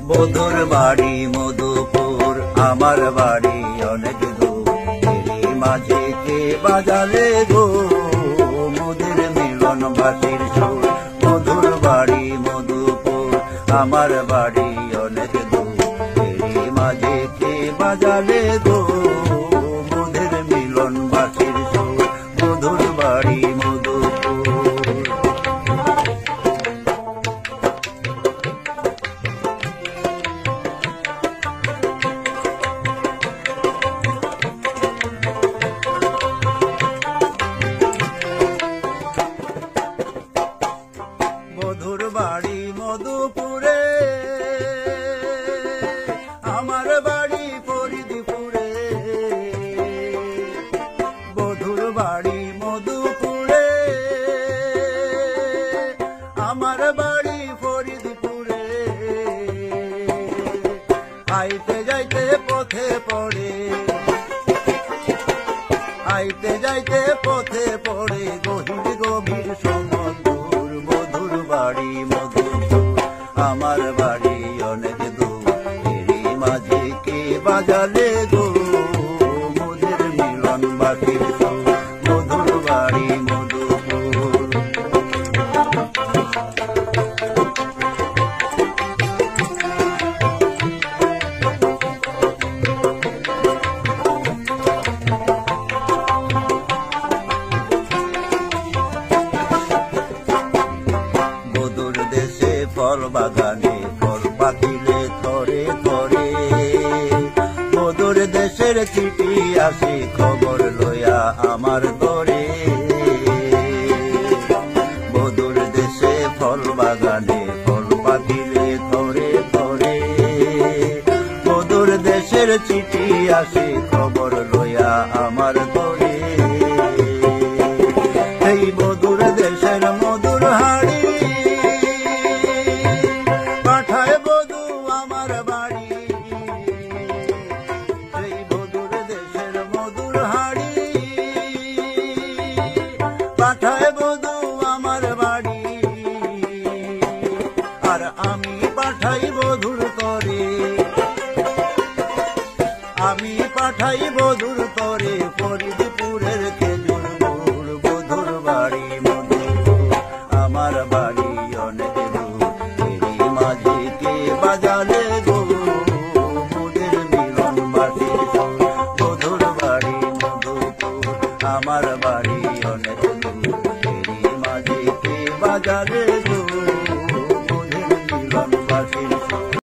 বধুর বাড়ি মধুপুর, আমার বাড়ি অনেক দূর। এরই মাঝে কে বাজালে গো মোদের মিলন বাতির সুর। বধুর বাড়ি মধুপুর, আমার বাড়ি অনেক দূর। এরই মাঝে কে বাজালে গো মোদের মিলন বাতির সুর। বধুর বাড়ি মধুপুর। বধুর বাড়ি মধুপুরে, আমার বাড়ি ফরিদপুরে। বধুর বাড়ি মধুপুরে, আমার বাড়ি ফরিদপুরে। আইতে যাইতে পথে পড়ে, আইতে যাইতে পথে পড়ে গভীর গভীর সমুদ্র। বধুর বাড়ি মধুপুর, আমার বাড়ি অনেক দূর। এরই মাঝে কে বাজালে গো মোদের মিলন বাতির সুর। বধুর বাড়ি মধুপুর। বধুর দেশে ফল বাগানে ফল পাকিলে থরে থরে। বধুর দেশের চিঠি আসে খবর লইয়া আমার দরে। বধুর দেশে ফল বাগানে ফল পাকিলে থরে থরে। বধুর দেশের চিঠি আসে খবর লইয়া আমার দরে। এই বধুর দেশের মধুর হাড়ি পাঠায় বধূ আমার বাড়ি। এই বধুর দেশের মধুর হাড়ি পাঠায় বধূ আমার বাড়ি। আর আমি পাঠাই বধুর তরে, আমি পাঠাই বধুর তরে ফরিদপুরের খেজুর গুড়। বধুর বাড়ি মধুপুর, আমার বাড়ি অনেক দূর। এরই মাঝে কে বাজালে